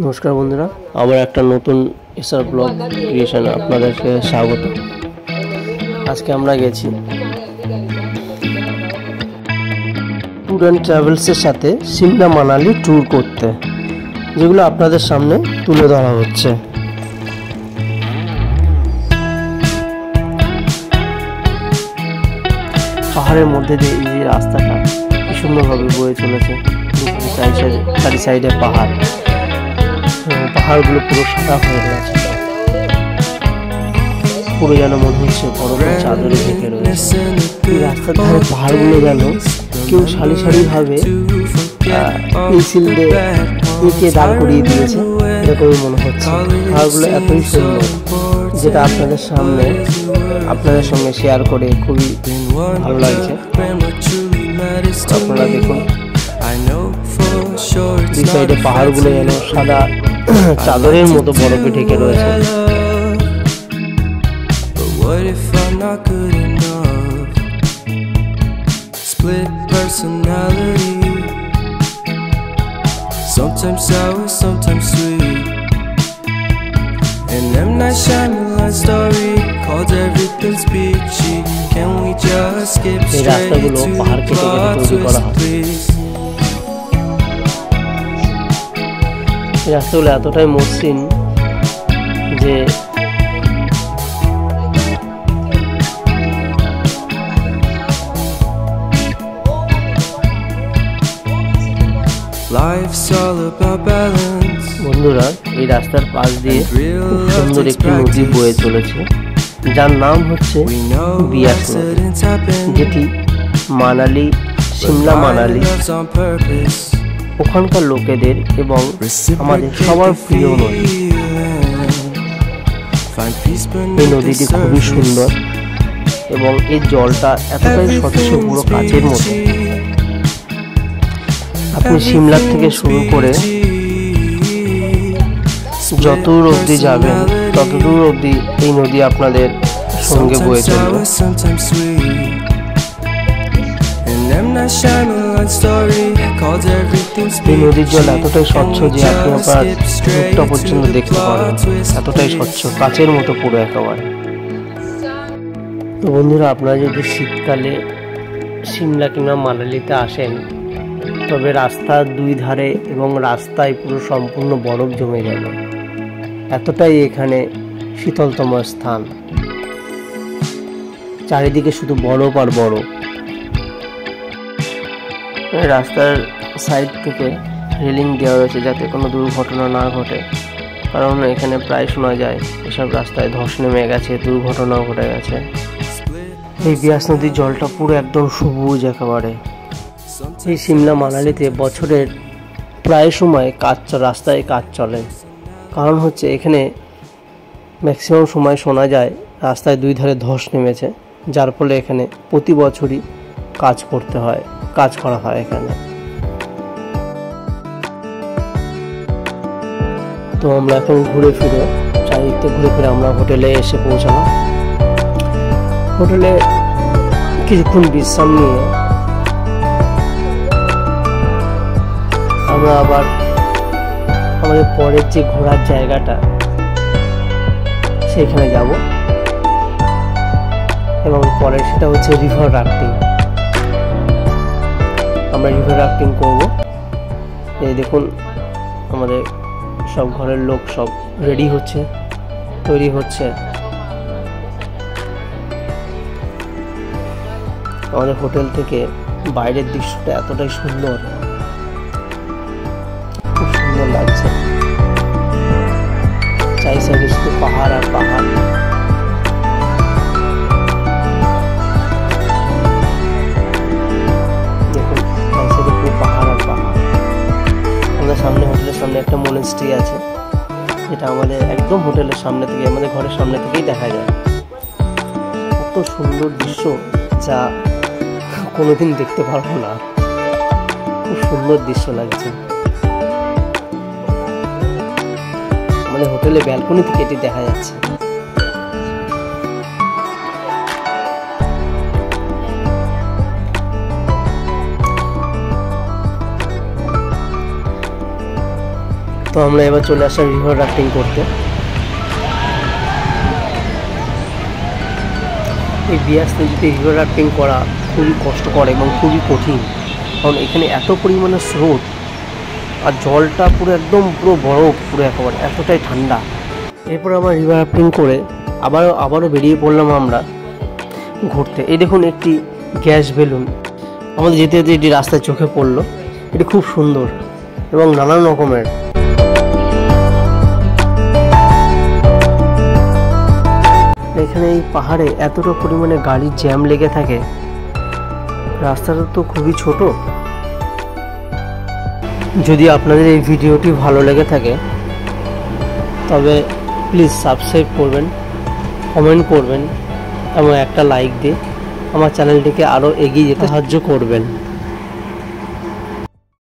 নমস্কার বন্ধুরা, আবার একটা নতুন এসআর ব্লগ ক্রিয়েশনে আপনাদেরকে স্বাগত। আজকে আমরা গেছি ট্যুর অ্যান্ড ট্রাভেলসের সাথে সিমলা মানালি ট্যুর করতে, যেগুলো আপনাদের সামনে তুলে ধরা হচ্ছে। পাহাড়ের মধ্যে দিয়ে এই যে রাস্তাটা কি সুন্দরভাবে বয়ে চলেছে, চারি সাইডে পাহাড়, পাহাড়গুলো পুরো সাদা হয়ে রয়েছে, পুরো যেন মনে হচ্ছে বরফের চাদরে ঢেকে রয়েছে। এই রাস্তার ধারে পাহাড়গুলো যেন কেউ সারি সারিভাবে পেন্সিল দিয়ে এঁকে দাঁড় করিয়ে দিয়েছে, এরকমই মনে হচ্ছে। পাহাড়গুলো এতই সুন্দর, যেটা আপনাদের সঙ্গে শেয়ার করে খুবই ভালো লাগছে। আপনারা দেখুন, দুই সাইডে পাহাড়গুলো যেন সাদা চাদরের মতো বরফে ঢেকে রয়েছে। What if I'm not good enough? Split personality, sometimes sour, sometimes sweet. An M. Night Shyamalan story called Everything's Peachy. Can we just skip straight to plot twist, please? এই রাস্তাগুলো এতটাই মসৃণ যে বন্ধুরা, এই রাস্তার পাশ দিয়ে খুব সুন্দর একটি নদী বয়ে চলেছে, যার নাম হচ্ছে বিয়াস নদী, যেটি সিমলা মানালি ওখানকার লোকেদের এবং আমাদের সবার প্রিয় নদী। এই নদীটি খুবই সুন্দর এবং এর জলটা এতটাই স্বচ্ছ, পুরো কাচের মতো। আপনি সিমলা থেকে শুরু করে যতদূর অবধি যাবেন ততদূর অবধি এই নদী আপনাদের সঙ্গে বয়ে চলবে। এই নদীর জল এতটাই স্বচ্ছ যে আপনি আপনার মুখটা পর্যন্ত দেখতে পারবেন, এতটাই স্বচ্ছ, কাচের মতো পুরো একেবারে। তো বন্ধুরা, আপনারা যদি শীতকালে সিমলা কিংবা মানালিতে আসেন, তবে রাস্তার দুই ধারে এবং রাস্তায় পুরো সম্পূর্ণ বরফ জমে যাবে, এতটাই এখানে শীতলতম স্থান। চারিদিকে শুধু বরফ আর বরফ। রাস্তার সাইড থেকে রেলিং দেওয়া রয়েছে যাতে কোনো দুর্ঘটনা না ঘটে, কারণ এখানে প্রায় শোনা যায় এসব রাস্তায় ধস নেমে গেছে, দুর্ঘটনাও ঘটে গেছে। এই বিয়াস নদীর জলটা পুরো একদম সবুজ একেবারে। এই সিমলা মানালিতে বছরের প্রায় সময় রাস্তায় কাজ চলে, কারণ হচ্ছে এখানে ম্যাক্সিমাম সময় শোনা যায় রাস্তায় দুই ধারে ধস নেমেছে, যার ফলে এখানে প্রতি বছরই কাজ করা হয় এখানে। তো আমরা এখন চারিদিকে ঘুরে ফিরে আমরা হোটেলে এসে পৌঁছালাম। হোটেলে কিছুক্ষণ বিশ্রাম নিয়ে আমরা আবার আমাদের পরের যে ঘোরার জায়গাটা সেখানে যাব, এবং পরের সেটা হচ্ছে রিভার রাফটিং। আমরা রিভার রাফটিং করব। এই দেখুন, আমাদের সব ঘরের লোক সব তৈরি হচ্ছে। আমাদের হোটেল থেকে বাইরের দৃশ্যটা এতটাই সুন্দর, খুব সুন্দর লাগছে। চারি সাইডে শুধু পাহাড় আর পাহাড়। দেখুন, চারি সাইডে পুরো পাহাড় আর পাহাড়। আমাদের হোটেলের সামনে একটা মনেস্ট্রি আছে, যেটা আমাদের একদম হোটেলের সামনে থেকে, আমাদের ঘরের সামনে থেকেই দেখা যায়। এত সুন্দর দৃশ্য যা কোনোদিন দেখতে পারবো না, খুব সুন্দর দৃশ্য লাগছে। আমাদের হোটেলে ব্যালকনি থেকে এটি দেখা যাচ্ছে। তো আমরা এবার চলে আসলাম রিভার রাফটিং করতে। এই বিয়াস নদীতে রিভার রাফটিং করা খুবই কষ্টকর এবং খুবই কঠিন, কারণ এখানে এত পরিমাণে স্রোত আর জলটা পুরো একদম পুরো বরফ, পুরো একেবারে এতটাই ঠান্ডা। এরপর আমরা রিভার রাফটিং করে আবারও বেরিয়ে পড়লাম আমরা ঘুরতে। এই দেখুন একটি গ্যাস বেলুন আমাদের যেতে যেতে এটি রাস্তায় চোখে পড়লো। এটি খুব সুন্দর এবং নানান রকমের। এখানে এই পাহাড়ে এতটা পরিমাণে গাড়ির জ্যাম লেগে থাকে, রাস্তাটা তো খুবই ছোট। যদি আপনাদের এই ভিডিওটি ভালো লেগে থাকে তবে প্লিজ সাবস্ক্রাইব করবেন, কমেন্ট করবেন এবং একটা লাইক দিয়ে আমার চ্যানেলটিকে আরও এগিয়ে যেতে সাহায্য করবেন।